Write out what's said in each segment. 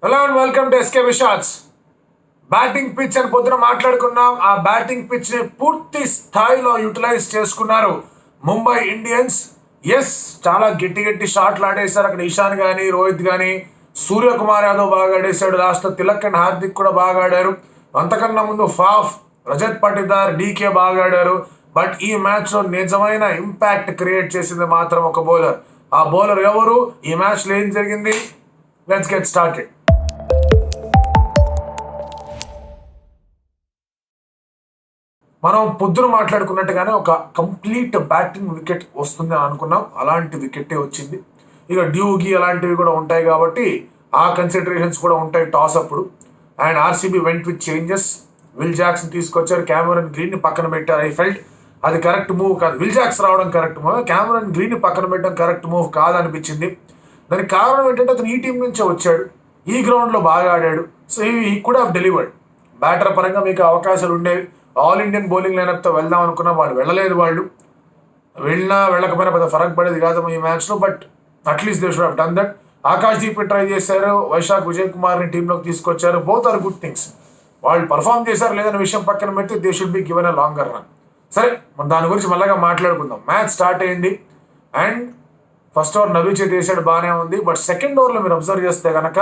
Hello and welcome to SKB shots. Batting pitch అని పొద్దున మాట్లాడుకున్నాం. ఆ బ్యాటింగ్ పిచ్ ని పూర్తి స్థాయిలో యూటిలైజ్ చేసుకున్నారు ముంబై ఇండియన్స్. ఎస్, చాలా గట్టి గట్టి షాట్లు ఆడేశారు అక్కడ. ఇషాన్ కానీ, రోహిత్ కానీ, సూర్యకుమార్ యాదవ్ బాగా ఆడేశాడు. లాస్ట్ లో తిలక్ అండ్ హార్దిక్ కూడా బాగా ఆడారు. అంతకన్నా ముందు ఫాఫ్, రజత్ పటిదార్, డీకే బాగా ఆడారు. బట్ ఈ మ్యాచ్ లో నిజమైన ఇంపాక్ట్ క్రియేట్ చేసింది మాత్రం ఒక బౌలర్. ఆ బౌలర్ ఎవరు, ఈ మ్యాచ్ లో ఏం జరిగింది? Let's get started. మనం పొద్దున మాట్లాడుకున్నట్టుగానే ఒక కంప్లీట్ బ్యాటింగ్ వికెట్ వస్తుంది అని అనుకున్నాం. అలాంటి వికెటే వచ్చింది. ఇక డ్యూగి అలాంటివి కూడా ఉంటాయి కాబట్టి ఆ కన్సిడరేషన్స్ కూడా ఉంటాయి టాస్ అప్పుడు. And RCB went with changes. Will Jacks తీసుకొచ్చారు, క్యామరన్ గ్రీన్ ని పక్కన పెట్టారు. ఐ ఫెల్ట్ అది కరెక్ట్ మూవ్ కాదు. విల్ జాక్స్ రావడం కరెక్ట్ మూవ్, క్యామరన్ గ్రీన్ ని పక్కన పెట్టడం కరెక్ట్ మూవ్ కాదనిపించింది. దానికి కారణం ఏంటంటే అతను ఈ టీం నుంచే వచ్చాడు, ఈ గ్రౌండ్ లో బాగా ఆడాడు. సో ఈ కుడ్ హావ్ డెలివర్డ్. బ్యాటర్ పరంగా మీకు అవకాశాలు ఉండేవి. ఆల్ ఇండియన్ బౌలింగ్ లైనప్తో వెళ్దాం అనుకున్నా, వాళ్ళు వెళ్ళలేదు. వాళ్ళు వెళ్ళకపోయినా పెద్ద ఫరక్ పడేది కాదు ఈ మ్యాచ్లో. But at least they should have done that. Akash Deep try చేశారు, వైశాఖ్ విజయ్ కుమార్ని టీంలోకి తీసుకొచ్చారు. Both are good things. వాళ్ళు పర్ఫామ్ చేశారు లేదన్న విషయం పక్కన పెడితే they should be given a longer run. సరే, మనం దాని గురించి మళ్ళీ మాట్లాడుకుందాం. మ్యాచ్ స్టార్ట్ అయింది అండ్ ఫస్ట్ ఓవర్ నవీ చేతి వేసాడు, బాగానే ఉంది. బట్ సెకండ్ ఓవర్లో మీరు అబ్జర్వ్ చేస్తే కనుక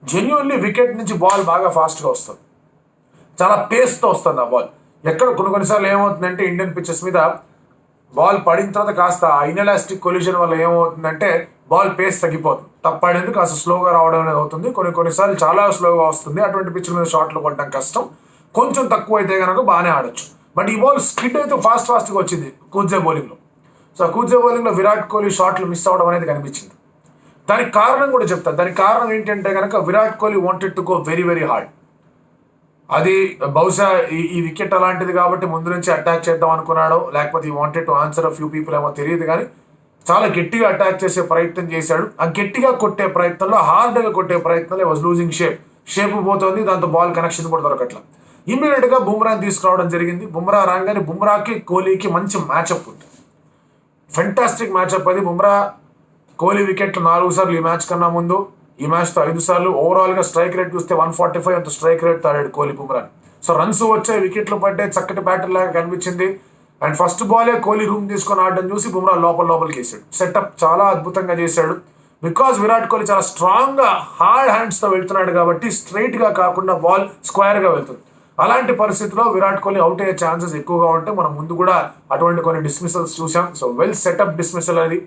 జెన్యున్లీ వికెట్ నుంచి బాల్ బాగా ఫాస్ట్గా వస్తుంది, చాలా పేస్తో వస్తుంది ఆ బాల్. ఎక్కడ కొన్నిసార్లు ఏమవుతుందంటే ఇండియన్ పిచ్చెస్ మీద బాల్ పడిన తర్వాత కాస్త ఇన్ఎలాస్టిక్ కొల్యూషన్ వల్ల ఏమవుతుందంటే బాల్ పేస్ తగ్గిపోతుంది. తప్పాడేందుకు కాస్త స్లోగా రావడం అనేది అవుతుంది. కొన్నిసార్లు చాలా స్లోగా వస్తుంది. అటువంటి పిచ్ల మీద షాట్లు కొట్టడం కష్టం. కొంచెం తక్కువ అయితే కనుక బాగానే ఆడొచ్చు. బట్ ఈ బాల్ స్కిడ్ అయితే ఫాస్ట్గా వచ్చింది కూర్జే బౌలింగ్లో. సో కూర్జే బౌలింగ్లో విరాట్ కోహ్లీ షాట్లు మిస్ అవ్వడం అనేది కనిపించింది. దానికి కారణం కూడా చెప్తాను. దానికి కారణం ఏంటంటే కనుక Virat Kohli wanted to go very very hard. అది బహుశా ఈ వికెట్ అలాంటిది కాబట్టి ముందు నుంచి అటాక్ చేద్దాం అనుకున్నాడు, లేకపోతే ఈ wanted to answer few people ఏమో తెలియదు. కానీ చాలా గట్టిగా అటాక్ చేసే ప్రయత్నం చేశాడు. ఆ గట్టిగా కొట్టే ప్రయత్నంలో, హార్డ్గా కొట్టే ప్రయత్నంలో వాజ్ లూజింగ్ షేప్ పోతుంది. దాంతో బాల్ కనెక్షన్ కూడా దొరకట్లా. ఇమీడియట్ గా బుమ్రాని తీసుకురావడం జరిగింది. బుమ్రా రాగానే బుమ్రాకి కోహ్లీకి మంచి మ్యాచ్అప్ ఉంటుంది. ఫెంటాస్టిక్ మ్యాచ్అప్ అది. బుమ్రా కోహ్లీ వికెట్లు 4 సార్లు ఈ మ్యాచ్ కన్నా ముందు, ఈ మ్యాచ్తో 5 సార్లు. ఓవరాల్ గా స్ట్రైక్ రేట్ చూస్తే 145 అంత స్ట్రైక్ రేట్ తాడాడు కోహ్లీ బుమ్రా. సో రన్స్ వచ్చాయి, వికెట్లు పడ్డాయి, చక్కటి బ్యాటర్ లాగా కనిపించింది. అండ్ ఫస్ట్ బాలే కోహ్లీ రూమ్ తీసుకొని ఆడడం చూసి బుమ్రా లోపలికి వేసాడు. సెటప్ చాలా అద్భుతంగా చేశాడు. బికాజ్ విరాట్ కోహ్లీ చాలా స్ట్రాంగ్ గా హార్డ్ హ్యాండ్స్ తో వెళ్తున్నాడు కాబట్టి స్ట్రైట్ గా కాకుండా బాల్ స్క్వేర్ గా వెళ్తుంది. అలాంటి పరిస్థితిలో విరాట్ కోహ్లీ అవుట్ అయ్యే ఛాన్సెస్ ఎక్కువగా ఉంటాయి. మనం ముందు కూడా అటువంటి కొన్ని డిస్మిసల్స్ చూసాం. సో వెల్ సెటప్ డిస్మిసల్ అది.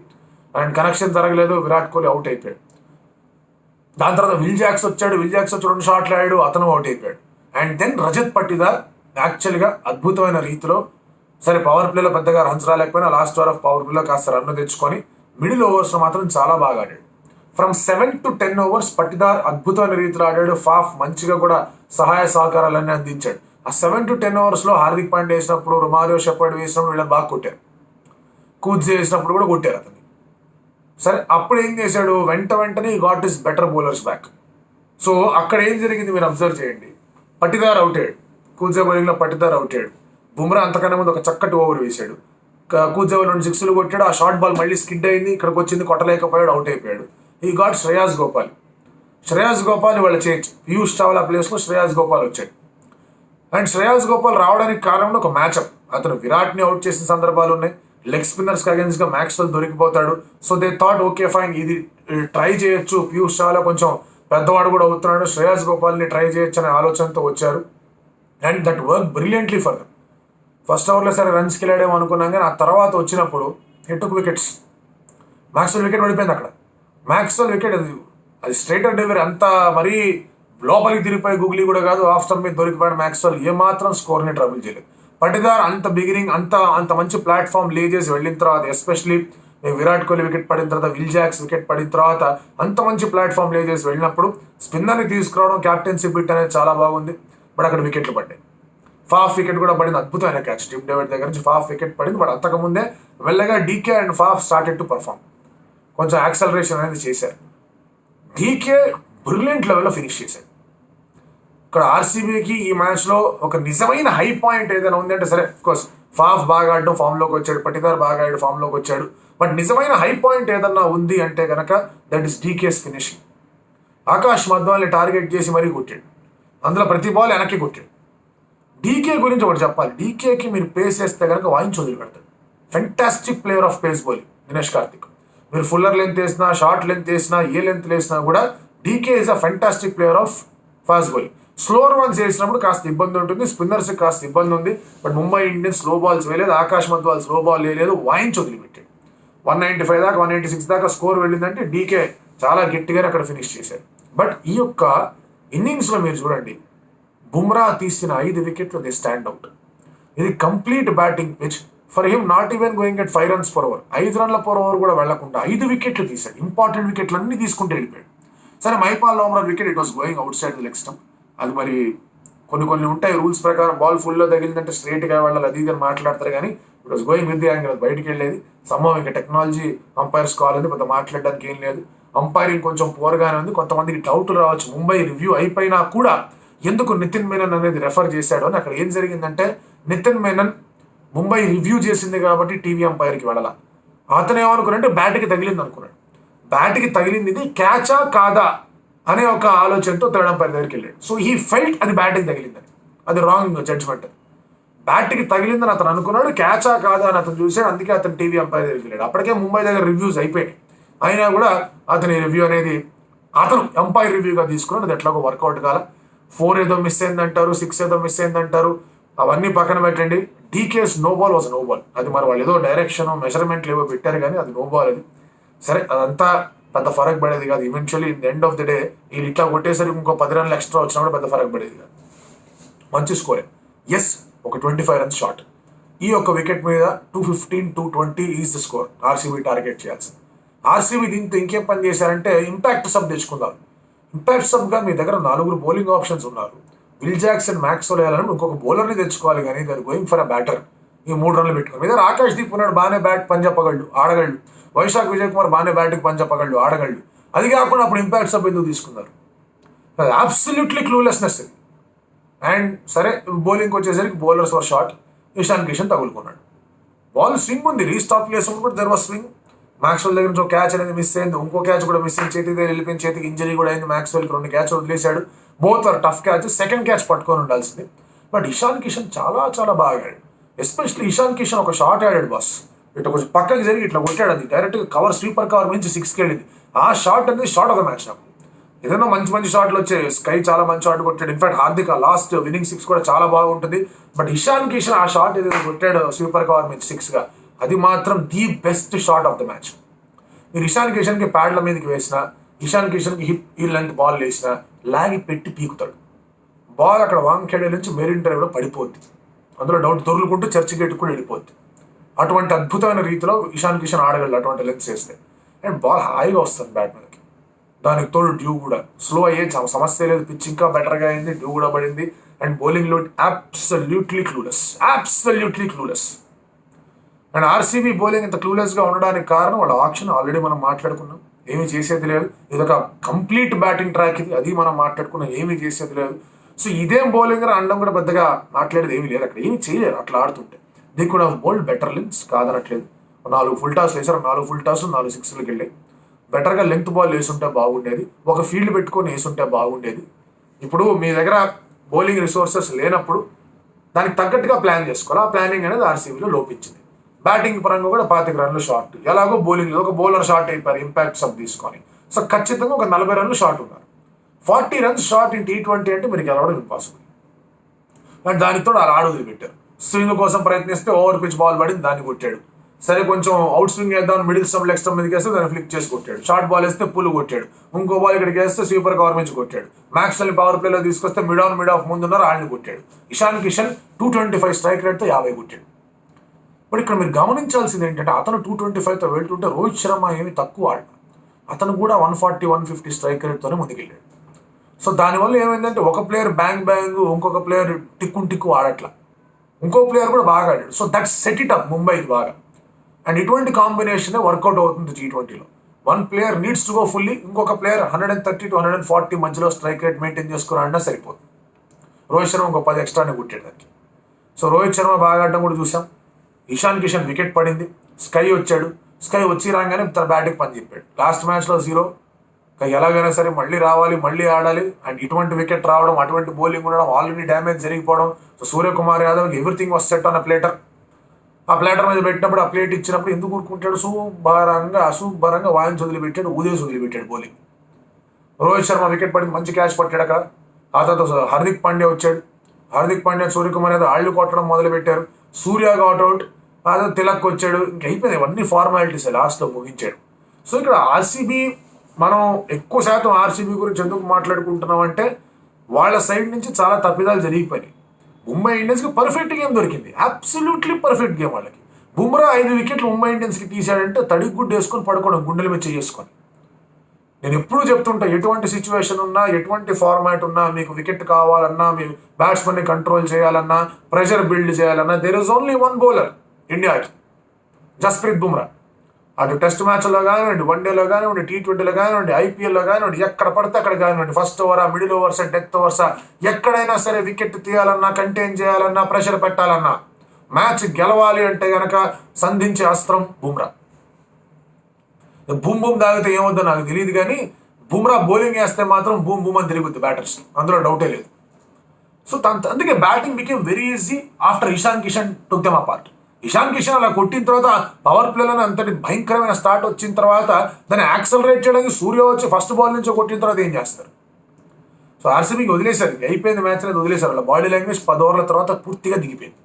అండ్ కనెక్షన్ జరగలేదు, విరాట్ కోహ్లీ అవుట్ అయిపోయాడు. దాని తర్వాత విల్ జాక్స్ వచ్చాడు. 2 షాట్లు ఆడాడు, అతను అవుట్ అయిపోయాడు. అండ్ దెన్ రజత్ పటిదార్ యాక్చువల్గా అద్భుతమైన రీతిలో, సరే పవర్ ప్లేలో పెద్దగా రన్స్ రాలేకపోయినా లాస్ట్ ఓవర్ ఆఫ్ పవర్ ప్లేలో కాస్త రన్ తెచ్చుకొని మిడిల్ ఓవర్స్లో మాత్రం చాలా బాగా ఆడాడు. ఫ్రమ్ 7 to 10 overs పటిదార్ అద్భుతమైన రీతిలో ఆడాడు. ఫాఫ్ మంచిగా కూడా సహాయ సహకారాలన్నీ అందించాడు. ఆ 7 to 10 overs హార్దిక్ పాండ్యా వేసినప్పుడు, రొమారియో షెపర్డ్ వేసినప్పుడు వీళ్ళని బాగా కొట్టారు. కూజ్ వేసినప్పుడు కూడా కొట్టారు అతన్ని. సరే, అప్పుడు ఏం చేశాడు, వెంటనే got is better bowlers back. So అక్కడ ఏం జరిగింది మీరు అబ్జర్వ్ చేయండి. పటిదార్ అవుట్ అయ్యాడు, కూజే బౌలింగ్లో పటిదార్ అవుట్ అయ్యాడు. బుమ్రా అంతకన్నా ముందు ఒక చక్కటి ఓవర్ వేశాడు. కూజే 2 6లు కొట్టాడు. ఆ షార్ట్ బాల్ మళ్ళీ స్కిడ్ అయింది, ఇక్కడికి వచ్చింది, కొట్టలేకపోయాడు, అవుట్ అయిపోయాడు. ఈ గాట్ శ్రేయాస్ గోపాల్ వాళ్ళ చేంజ్. పీయూష్ చావ్లా ప్లేస్లో శ్రేయాస్ గోపాల్ వచ్చాడు. అండ్ శ్రేయాస్ గోపాల్ రావడానికి కారణం ఒక మ్యాచ్అప్. అతను విరాట్ని అవుట్ చేసిన సందర్భాలు ఉన్నాయి. లెగ్ స్పిన్నర్స్ అగేన్స్ గా మ్యాక్స్వెల్ దొరికిపోతాడు. So they thought okay fine, ఇది ట్రై చేయొచ్చు. పీయూష్ చావ్లా కొంచెం పెద్దవాడు కూడా అవుతున్నాడు, శ్రేయాస్ గోపాల్ని ట్రై చేయొచ్చు అనే ఆలోచనతో వచ్చారు. And that work brilliantly for them. First ఓవర్లో సరే రన్స్కి వెళ్ళాడేమో అనుకున్నాం, కానీ ఆ తర్వాత వచ్చినప్పుడు హిట్ వికెట్స్. మ్యాక్స్వెల్ వికెట్ పడిపోయింది అక్కడ. మ్యాక్స్వెల్ వికెట్ అది స్ట్రైట్ డెలివరీ, అంత మరీ లోపలికి తిరిగిపోయి గుగ్లీ కూడా కాదు, ఆఫ్ స్టంప్ మీద దొరికిపోయాడు మ్యాక్స్వెల్. ఏమాత్రం స్కోర్ని ట్రబుల్ చేయలేదు. పటిదార్ అంత బిగినింగ్ అంత మంచి ప్లాట్ఫామ్ లే చేసి వెళ్ళిన తర్వాత, ఎస్పెషలీ విరాట్ కోహ్లీ వికెట్ పడిన తర్వాత, విల్ జాక్స్ వికెట్ పడిన తర్వాత అంత మంచి ప్లాట్ఫామ్ లే చేసి వెళ్ళినప్పుడు స్పిన్నర్ని తీసుకురావడం, క్యాప్టెన్సీ బిట్ అనేది చాలా బాగుంది. బట్ అక్కడ వికెట్లు పడ్డాయి. ఫాఫ్ వికెట్ కూడా పడింది, అద్భుతమైన క్యాచ్. టిమ్ డేవిడ్ దగ్గర నుంచి ఫాఫ్ వికెట్ పడింది. బట్ అంతకుముందే మెల్లగా DK and Faf started to perform. కొంచెం యాక్సలరేషన్ అనేది చేశారు. డీకే బ్రిలియంట్ లెవెల్లో ఫినిష్ చేశాడు. ఇక్కడ ఆర్సీబీకి ఈ మ్యాచ్లో ఒక నిజమైన హై పాయింట్ ఏదైనా ఉంది అంటే, సరే కోర్స్ ఫాఫ్ బాగా ఆడడం ఫామ్లోకి వచ్చాడు, పటిదార్ బాగా ఆడాడు ఫామ్లోకి వచ్చాడు. బట్ నిజమైన హై పాయింట్ ఏదన్నా ఉంది అంటే కనుక that is DK's finishing. Akash మధ్వాల్ని టార్గెట్ చేసి మరీ కొట్టాడు. అందులో ప్రతి బాల్ వెనక్కి కొట్టాడు. డీకే గురించి ఒకటి చెప్పాలి. డీకేకి మీరు పేస్ వేస్తే కనుక వాయించి వదిలిపెడతాడు. Fantastic player of pace bowling Dinesh Karthik. మీరు ఫుల్లర్ లెంత్ వేసినా, షార్ట్ లెంత్ వేసినా, ఏ లెంత్ వేసినా కూడా DK is a fantastic player of fast bowling. Slower ones వేసినప్పుడు కాస్త ఇబ్బంది ఉంటుంది, స్పిన్నర్స్ కాస్త ఇబ్బంది ఉంది. But Mumbai Indians slow balls వేయలేదు, ఆకాశ్ మధ్వాల్ స్లో బాల్ వేయలేదు, వాయించి వదిలిపెట్టాడు. 195 దాకా 196 దాకా స్కోర్ వెళ్ళిందంటే డీకే చాలా గట్టిగానే అక్కడ ఫినిష్ చేశారు. బట్ ఈ యొక్క ఇన్నింగ్స్లో మీరు చూడండి, బుమ్రా తీసిన 5 వికెట్లు దే స్టాండ్ అవుట్. ఇది complete batting pitch for him, not even going at 5 runs per over. 5 runs per over కూడా వెళ్లకుండా 5 వికెట్లు తీశాడు. ఇంపార్టెంట్ వికెట్లు అన్ని తీసుకుంటూ వెళ్ళిపోయాడు. సరే, Mahipal Lomror wicket it was going outside the leg stump. అది మరి కొన్ని ఉంటాయి రూల్స్ ప్రకారం, బాల్ ఫుల్లో తగిలిందంటే స్ట్రైట్గా వెళ్ళాలి, అది ఇది మాట్లాడతారు. కానీ it was going with the angle, బయటికి వెళ్ళేది. సంభవం ఇంకా టెక్నాలజీ అంపైర్స్ కాల్ ఉంది, పెద్ద మాట్లాడడానికి ఏం లేదు. అంపైరింగ్ కొంచెం పూర్గానే ఉంది. కొంతమందికి డౌట్ రావచ్చు, ముంబై రివ్యూ అయిపోయినా కూడా ఎందుకు నితిన్ మేనన్ అనేది రెఫర్ చేశాడు అని. అక్కడ ఏం జరిగిందంటే, నితిన్ మేనన్ ముంబై రివ్యూ చేసింది కాబట్టి టీవీ అంపైర్కి వెళ్ళాల. అతను ఏమనుకున్నాడంటే బ్యాట్కి తగిలింది అనుకున్నాడు. బ్యాట్కి తగిలింది ఇది క్యాచా కాదా అనే ఒక ఆలోచనతో థర్డ్ అంపైర్ దగ్గరికి వెళ్ళాడు. సో హీ ఫెల్ట్ అది బ్యాట్కి తగిలిందని. అది రాంగ్ జడ్జ్మెంట్. బ్యాట్కి తగిలిందని అతను అనుకున్నాడు, క్యాచా కాదా అని అతను చూశాడు. అందుకే అతను టీవీ అంపైర్ దగ్గరికి వెళ్ళాడు. అప్పటికే ముంబై దగ్గర రివ్యూస్ అయిపోయినాయి. అయినా కూడా అతని రివ్యూ అనేది అతను ఎంపైర్ రివ్యూగా తీసుకున్నాడు. అది ఎట్లాగో వర్కౌట్ కాల. 4 ఏదో మిస్ అయిందంటారు, 6 ఏదో మిస్ అయిందంటారు. అవన్నీ పక్కన పెట్టండి. DK's no ball was no ball. అది మరి వాళ్ళు ఏదో డైరెక్షన్ మెజర్మెంట్లు ఏవో పెట్టారు, కానీ అది నో బాల్. అది సరే, అదంతా పెద్ద ఫరక్ పడేది కాదు. Eventually in the end of the day వీళ్ళు ఇట్లా కొట్టేసరికి ఇంకో 10 runs ఎక్స్ట్రా వచ్చినా కూడా పెద్ద ఫరక్ పడేది కాదు. మంచి స్కోరే. ఎస్, ఒక 25 runs షాట్. ఈ యొక్క వికెట్ మీద 215, 220 is the score. RCB target చేయాల్సింది. ఆర్సీబీ దీంతో ఇంకేం పని చేశారంటే ఇంపాక్ట్ సబ్ తెచ్చుకున్నారు. ఇంపాక్ట్ సబ్గా మీ దగ్గర 4 బౌలింగ్ ఆప్షన్స్ ఉన్నారు. విల్ జాక్సన్, మ్యాక్స్వెల్ వేయాలని ఇంకొక బౌలర్ని తెచ్చుకోవాలి. కానీ దాని గోయింగ్ ఫర్ అ బ్యాటర్. ఈ 3 runs పెట్టుకుని మీ దగ్గర ఆకాష్ దీప్ ఉన్నాడు, బాగానే బ్యాట్ పని చెప్పగలడు, ఆడగలడు. వైశాఖ్ విజయ్ కుమార్ బాగానే బ్యాట్కి పని చెప్పగలడు, ఆడగలడు. అది కాకుండా అప్పుడు ఇంపాక్ట్ సబ్ ఎందుకు తీసుకున్నారు? అబ్సల్యూట్లీ క్లూలెస్నెస్ ఇది. అండ్ సరే, బౌలింగ్కి వచ్చేసరికి bowlers were short. Ishan Kishan తగులుకున్నాడు. బాల్ స్వింగ్ ఉంది, రీస్టాప్ చేసినప్పుడు కూడా దెర్ వాజ్ స్వింగ్. మ్యాక్స్వెల్ దగ్గర నుంచి ఒక క్యాచ్ అనేది మిస్ అయింది, ఇంకో క్యాచ్ కూడా మిస్ అయింది, చేతికి దగ్గర వెళ్ళిపోయింది, చేతికి ఇంజరీ కూడా అయింది. మ్యాక్స్వెల్కి 2 క్యాచ్ వదిలేశాడు. Both are tough catch. Second catch పట్టుకొని ఉండాల్సింది. బట్ ఇషాన్ కిషన్ చాలా చాలా బాగా ఆడాడు. ఎస్పెషల్లీ ఇషాన్ కిషన్ ఒక షాట్ ఆడాడు బాస్. ఇట్లా కొంచెం పక్కకి జరిగి ఇట్లా కొట్టాడు. అది డైరెక్ట్గా కవర్, స్వీపర్ కవర్ నుంచి 6కి వెళ్ళింది. ఆ షాట్ అనేది షాట్ ఆఫ్ ద మ్యాచ్. నాకు ఏదైనా మంచి షాట్లు వచ్చాయి. స్కై చాలా మంచి షాట్ కొట్టాడు. ఇన్ఫాక్ట్ హార్దిక్ లాస్ట్ విన్నింగ్ 6 కూడా చాలా బాగుంటుంది. బట్ ఇషాన్ కిషన్ ఆ షాట్ ఏదైతే కొట్టాడు స్వీపర్ కవర్ నుంచి 6గా, అది మాత్రం the best shot of the match. మీరు ఇషాన్ కిషన్కి ప్యాడ్ల మీదకి వేసిన, ఇషాన్ కిషన్కి హిప్ ఈ లెంత్ బాల్ వేసిన, లాగి పెట్టి పీకుతాడు. బాల్ అక్కడ వాంఖేడే నుంచి మెరిన్ డ్రైవ్లో పడిపోద్ది. అందులో డౌట్, దొరుకుంటూ చర్చ్ గేట్ కూడా వెళ్ళిపోద్ది. అటువంటి అద్భుతమైన రీతిలో ఇషాన్ కిషన్ ఆడగలడు అటువంటి లెంత్ వేస్తే. అండ్ బాల్ హాయిగా వస్తుంది బ్యాట్ మీదకి. దానికి తోడు డ్యూ కూడా స్లో అయ్యే సమస్య లేదు. పిచ్ ఇంకా బెటర్గా అయింది, డ్యూ కూడా పడింది. అండ్ బౌలింగ్లో absolutely clueless. And RCB bowling ఇంత క్లూలెస్గా ఉండడానికి కారణం వాళ్ళ ఆప్షన్. ఆల్రెడీ మనం మాట్లాడుకున్నాం, ఏమీ చేసేది లేదు. ఇదొక కంప్లీట్ బ్యాటింగ్ ట్రాక్ ఇది, అది మనం మాట్లాడుకున్నాం, ఏమీ చేసేది లేదు. సో ఇదేం బౌలింగ్ అనడం కూడా పెద్దగా మాట్లాడేది ఏమీ లేదు. అక్కడ ఏమీ చేయలేరు అట్లా ఆడుతుంటే. ది కూడా బౌల్డ్ బెటర్ లెంగ్స్ కాదనట్లేదు. 4 ఫుల్ టాస్ వేసారు, 4 ఫుల్ టాస్ 4 6లకు వెళ్ళాయి. బెటర్గా లెంత్ బాల్ వేసుంటే బాగుండేది, ఒక ఫీల్డ్ పెట్టుకొని వేసుంటే బాగుండేది. ఇప్పుడు మీ దగ్గర బౌలింగ్ రిసోర్సెస్ లేనప్పుడు దానికి తగ్గట్టుగా ప్లాన్ చేసుకోవాలి. ఆ ప్లానింగ్ అనేది ఆర్సీబీలో లోపించింది. బ్యాటింగ్ పరంగా కూడా 25 runs షార్ట్. ఎలాగో బౌలింగ్లో ఒక బౌలర్ షార్ట్ అయిపోయారు ఇంపాక్ట్ సబ్ తీసుకొని. సో ఖచ్చితంగా ఒక 40 runs షార్ట్ ఉన్నారు. 40 runs షార్ట్ ఇన్ T20 అంటే మీరు గెలవడం ఇంపాసిబుల్. అండ్ దానితో అలా ఆడోది పెట్టారు. స్వింగ్ కోసం ప్రయత్నిస్తే ఓవర్ పిచ్ బాల్ పడింది, దాన్ని కొట్టాడు. సరే, కొంచెం అవుట్ స్వింగ్ వేద్దాం, మిడిల్ స్టంప్ లెగ్ స్టంప్ మీదకి వేస్తే దాన్ని ఫ్లిక్ చేసి కొట్టాడు. షార్ట్ బాల్ వేస్తే పుల్ కొట్టాడు. ఇంకో బాల్ ఇక్కడికి వేస్తే స్వీపర్ కవర్ నుంచి కొట్టాడు. మ్యాక్స్వెల్ని పవర్ ప్లేలో తీసుకొస్తే మిడ్ ఆఫ్ ముందున్నారు, ఆడిని కొట్టాడు. ఇషాన్ కిషన్ 225 స్ట్రైక్ రేట్తో 50 కొట్టాడు. బట్ ఇక్కడ మీరు గమనించాల్సింది ఏంటంటే, అతను 225తో వెళ్తుంటే రోహిత్ శర్మ ఏమి తక్కువ ఆడ, అతను కూడా 140, 150 స్ట్రైక్ రేట్తోనే ముందుకెళ్ళాడు. సో దానివల్ల ఏమైందంటే, ఒక ప్లేయర్ బ్యాంగ్ ఇంకొక ప్లేయర్ టిక్కు ఆడట్లా, ఇంకో ప్లేయర్ కూడా బాగా ఆడాడు. So that set it up ముంబైకి బాగా. అండ్ ఇటువంటి కాంబినేషనే వర్కౌట్ అవుతుంది T20లో. 1 player needs to go fully, ఇంకొక ప్లేయర్ 130 to 140 మధ్యలో స్ట్రైక్ రేట్ మెయింటైన్ చేసుకుని ఆడినా సరిపోతుంది. రోహిత్ శర్మ ఇంకో 10 ఎక్స్ట్రానే కొట్టాడు దానికి. సో రోహిత్ శర్మ బాగా ఆడడం కూడా చూసాం. ఇషాన్ కిషన్ వికెట్ పడింది, స్కై వచ్చాడు. స్కై వచ్చి రాగానే తన బ్యాటింగ్ పని చెప్పాడు. లాస్ట్ మ్యాచ్లో 0, ఎలాగైనా సరే మళ్ళీ రావాలి, మళ్ళీ ఆడాలి. అండ్ ఇటువంటి వికెట్ రావడం, అటువంటి బౌలింగ్ ఉండడం, ఆల్రెడీ డ్యామేజ్ జరిగిపోవడం. So Suryakumar Yadav everything was set on a platter. ఆ ప్లేటర్ మీద పెట్టినప్పుడు, ఆ ప్లేట్ ఇచ్చినప్పుడు ఎందుకు ఊరుకుంటాడు? శుభ్రంగా వాయిన్స్ వదిలిపెట్టాడు, ఉదేసి వదిలిపెట్టాడు బౌలింగ్. రోహిత్ శర్మ వికెట్ పడింది, మంచి క్యాచ్ పట్టాడు అక్కడ. ఆ తర్వాత హార్దిక్ పాండ్యా వచ్చాడు. హార్దిక్ పాండ్యా, సూర్యకుమార్ యాదవ్ ఆళ్లు కొట్టడం మొదలు పెట్టారు. సూర్య అవుట్. అదే తిలక్ వచ్చాడు. అయిపోయింది, ఇవన్నీ ఫార్మాలిటీస్ లాస్ట్లో ముగించాడు. సో ఇక్కడ ఆర్సీబీ, మనం ఎక్కువ శాతం ఆర్సీబీ గురించి ఎందుకు మాట్లాడుకుంటున్నాం అంటే వాళ్ళ సైడ్ నుంచి చాలా తప్పిదాలు జరిగిపోయినాయి. ముంబై ఇండియన్స్కి పర్ఫెక్ట్ గేమ్ దొరికింది, అబ్సల్యూట్లీ పర్ఫెక్ట్ గేమ్ వాళ్ళకి. బుమ్రా 5 వికెట్లు ముంబై ఇండియన్స్కి తీశాడంటే తడికి గుడ్డు వేసుకొని పడుకోవడం, గుండెల మీద చేసుకొని. నేను ఎప్పుడూ చెప్తుంటా, ఎటువంటి సిచ్యువేషన్ ఉన్నా, ఎటువంటి ఫార్మాట్ ఉన్నా, మీకు వికెట్ కావాలన్నా, మీ బ్యాట్స్మెన్ని కంట్రోల్ చేయాలన్నా, ప్రెషర్ బిల్డ్ చేయాలన్నా, there is only one bowler ఇండియాకి, జస్ప్రీత్ బుమ్రా. అటు టెస్ట్ మ్యాచ్లో కానివ్వండి, వన్డేలో కానివ్వండి, T20లో కానివ్వండి, IPLలో కానివ్వండి, ఎక్కడ పడితే అక్కడ కానివ్వండి, ఫస్ట్ ఓవరా, మిడిల్ ఓవర్సా, డెత్ ఓవర్సా, ఎక్కడైనా సరే వికెట్ తీయాలన్నా, కంటైన్ చేయాలన్నా, ప్రెషర్ పెట్టాలన్నా, మ్యాచ్ గెలవాలి అంటే గనక సంధించే అస్త్రం బుమ్రా. బూమ్ బూమ్ తాగితే ఏమవుద్దో నాకు తెలియదు, కానీ బుమ్రా బౌలింగ్ వేస్తే మాత్రం బూమ్ బూమ్ అని తిరుగుద్ది బ్యాటర్స్, అందులో డౌటే లేదు. సో అందుకే batting became very easy after Ishan Kishan took them apart. Ishan Kishan అలా కొట్టిన తర్వాత పవర్ ప్లేలోనే అంతటి భయంకరమైన స్టార్ట్ వచ్చిన తర్వాత దాన్ని యాక్సలరేట్ చేయడానికి సూర్య వచ్చి ఫస్ట్ బాల్ నుంచి కొట్టిన తర్వాత ఏం చేస్తారు? సో ఆర్సీబీకి వదిలేశారు, అయిపోయింది మ్యాచ్ అనేది వదిలేశారు. వాళ్ళ బాడీ లాంగ్వేజ్ 10 ఓవర్ల తర్వాత పూర్తిగా దిగిపోయింది.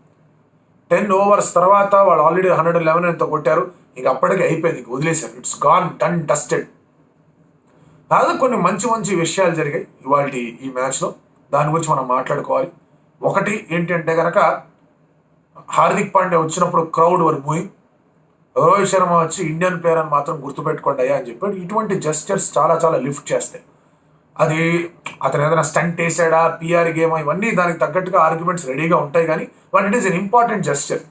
10 ఓవర్స్ తర్వాత వాళ్ళు ఆల్రెడీ 111 ఎంతో కొట్టారు, ఇక అప్పటికే అయిపోయింది, వదిలేశారు. It's gone, done, dusted. కాదు, కొన్ని మంచి మంచి విషయాలు జరిగాయి ఇవాళ ఈ మ్యాచ్లో, దాని గురించి మనం మాట్లాడుకోవాలి. ఒకటి ఏంటి అంటే కనుక హార్దిక్ పాండ్యా వచ్చినప్పుడు క్రౌడ్ వర్ మూయింగ్. రోహిత్ శర్మ వచ్చి ఇండియన్ ప్లేయర్ అని మాత్రం గుర్తుపెట్టుకోండి అయ్యా అని చెప్పాడు. ఇటువంటి జెస్చర్స్ చాలా చాలా లిఫ్ట్ చేస్తాయి. అది అతను ఏదైనా స్టంట్ వేసాడా, PR గేమ్, ఇవన్నీ దానికి తగ్గట్టుగా ఆర్గ్యుమెంట్స్ రెడీగా ఉంటాయి, కానీ but it is an important gesture.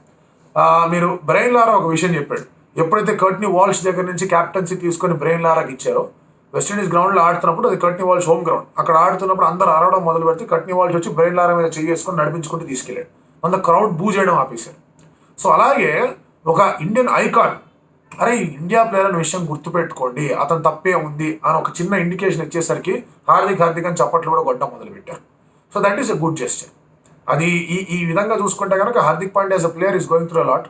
మీరు బ్రెయిన్ లారా ఒక విషయం చెప్పాడు. ఎప్పుడైతే కర్ట్నీ వాల్ష్ దగ్గర నుంచి క్యాప్టెన్సీ తీసుకొని బ్రెయిన్ లారాకి ఇచ్చారో, వెస్టిండీస్ గ్రౌండ్లో ఆడుతున్నప్పుడు, అది కర్ట్నీ వాల్ష్ హోమ్ గ్రౌండ్, అక్కడ ఆడుతున్నప్పుడు అందరూ అరవడం మొదలు పెడితే కర్ట్నీ వాల్ష్ వచ్చి బ్రెయిన్ లారా మీద చేసుకొని నడిపించుకుంటూ తీసుకెళ్ళాడు. అంత క్రౌడ్ బూ చేయడం ఆపేశారు. సో అలాగే ఒక ఇండియన్ ఐకాన్, అరే ఇండియా ప్లేయర్ అనే విషయం గుర్తుపెట్టుకోండి, అతను తప్పే ఉంది అని ఒక చిన్న ఇండికేషన్ ఇచ్చేసరికి హార్దిక్ అని చప్పట్లు కూడా కొట్టడం మొదలుపెట్టారు. So that is a good gesture. అది ఈ విధంగా చూసుకుంటే కనుక Hardik Pandya as a player is going through a lot,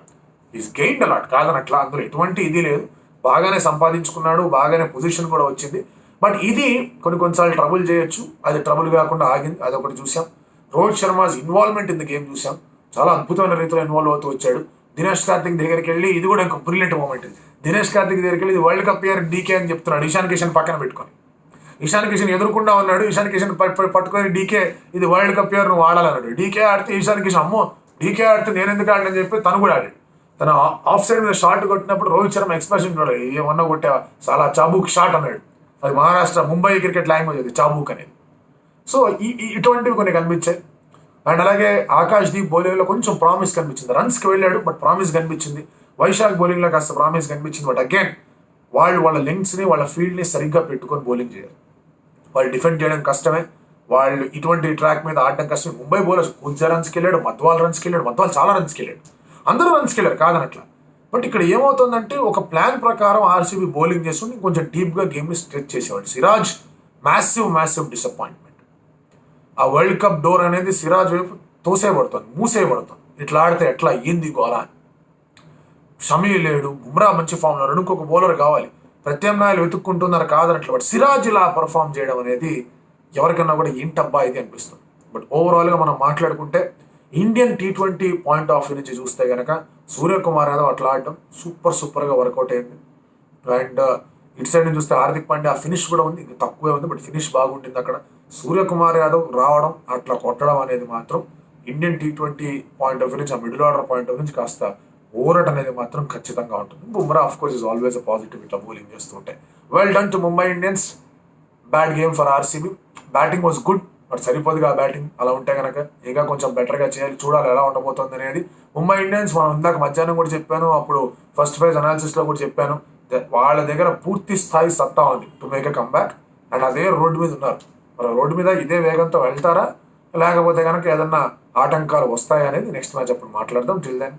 is gained a lot, కాదనట్లా, అందులో ఎటువంటి ఇది లేదు. బాగానే సంపాదించుకున్నాడు, బాగానే పొజిషన్ కూడా వచ్చింది. బట్ ఇది కొన్నిసార్లు ట్రబుల్ చేయొచ్చు, అది ట్రబుల్ కాకుండా ఆగింది, అదొకటి చూసాం. Rohit Sharma's involvement in the game చూసాం, చాలా అద్భుతమైన రీతిలో ఇన్వాల్వ్ అవుతూ వచ్చాడు. దినేష్ కార్తిక్ దగ్గరికి వెళ్ళి, ఇది కూడా ఒక బ్రిలియంట్ మూమెంట్. దినేష్ కార్తిక్ దగ్గరికి వెళ్ళి ఇది వరల్డ్ కప్ ఇయర్ DK అని చెప్తున్నాడు, ఇషాన్ కిషన్ పక్కన పెట్టుకొని. ఇషాన్ కిషన్ ఎదుర్కొండా ఉన్నాడు, ఇషాన్ కిషన్ పట్టుకొని DK ఇది వరల్డ్ కప్ ఇయర్ నువ్వు ఆడాలన్నాడు. DK ఆడితే ఇషాన్ కిషన్ అమ్మో DK ఆడితే నేను ఎందుకు ఆడని చెప్పి తను కూడా ఆడాడు. తన ఆఫ్ సైడ్ మీద షాట్ కొట్టినప్పుడు రోహిత్ శర్మ ఎక్స్ప్రెషన్ చూడాలి, ఏమన్నా కొట్టా చాలా చాబూక్ షాట్ అన్నాడు. అది మహారాష్ట్ర ముంబై క్రికెట్ లాంగ్వేజ్, అది చాబూక్ అనేది. సో ఇటువంటివి కొన్ని కనిపించాయి. అండ్ అలాగే ఆకాశ్దీప్ బౌలింగ్లో కొంచెం ప్రామిస్ కనిపించింది, రన్స్కి వెళ్ళాడు బట్ ప్రామిస్ కనిపించింది. వైశాఖ్ బౌలింగ్లో కాస్త ప్రామిస్ కనిపించింది, బట్ అగైన్ వాళ్ళ లెంగ్స్ని, వాళ్ళ ఫీల్డ్ని సరిగ్గా పెట్టుకొని బౌలింగ్ చేయాలి. వాళ్ళు డిఫెండ్ చేయడం కష్టమే, వాళ్ళు ఇటువంటి ట్రాక్ మీద ఆడడం కష్టమే. ముంబై బౌలర్స్ కొంచెం రన్స్కి వెళ్ళాడు, మధ్వాల్ చాలా రన్స్కి వెళ్ళాడు, అందరూ రన్స్కి వెళ్ళారు కాదనట్లా. బట్ ఇక్కడ ఏమవుతుందంటే ఒక ప్లాన్ ప్రకారం ఆర్సీబీ బౌలింగ్ చేసుకుని కొంచెం డీప్గా గేమ్ని స్ట్రెచ్ చేసేవాడు. Siraj massive disappointment. ఆ వరల్డ్ కప్ డోర్ అనేది సిరాజ్ వైపు మూసేయబడుతుంది. ఇట్లా ఆడితే ఎట్లా, ఏంది గోలా. షమీ లేడు, బుమ్రా మంచి ఫామ్లో ఉన్నాడు, ఇంకొక బౌలర్ కావాలి, ప్రత్యామ్నాయాలు వెతుక్కుంటున్నారు కాదనట్లు. బట్ సిరాజ్ ఇలా పర్ఫామ్ చేయడం అనేది ఎవరికన్నా కూడా ఏంటబ్బా ఇది అనిపిస్తుంది. బట్ ఓవరాల్గా మనం మాట్లాడుకుంటే Indian T20 point of view నుంచి చూస్తే కనుక సూర్యకుమార్ యాదవ్ అట్లా ఆడటం సూపర్గా వర్కౌట్ అయింది. అండ్ ఇటు సైడ్ నుంచి చూస్తే హార్దిక్ పాండ్యా ఫినిష్ కూడా ఉంది, ఇది తక్కువే ఉంది బట్ ఫినిష్ బాగుంటుంది అక్కడ. సూర్యకుమార్ యాదవ్ రావడం, అట్లా కొట్టడం అనేది మాత్రం Indian T20 point of view నుంచి, ఆ middle order point of view నుంచి కాస్త ఓవరట్ అనేది మాత్రం ఖచ్చితంగా ఉంటుంది. Bumrah of course is always a positive ఇట్లా బౌలింగ్ చేస్తుంటే. Well done to Mumbai Indians. Bad game for RCB. Batting was good but సరిపోదుగా బ్యాటింగ్. అలా ఉంటే కనుక ఇంకా కొంచెం బెటర్గా చేయాలి, చూడాలి ఎలా ఉండబోతుంది అనేది. ముంబై ఇండియన్స్ మనం ఇందాక మధ్యాహ్నం కూడా చెప్పాను, అప్పుడు ఫస్ట్ ఫేజ్ అనాలిసిస్లో కూడా చెప్పాను, వాళ్ళ దగ్గర పూర్తి స్థాయి సత్తా ఉంది to make a comeback. And అదే రోడ్డు మీద ఉన్నారు. మరి రోడ్డు మీద ఇదే వేగంతో వెళ్తారా, లేకపోతే కనుక ఏదన్నా ఆటంకాలు వస్తాయా అనేది నెక్స్ట్ మ్యాచ్ అప్పుడు మాట్లాడదాం. Till then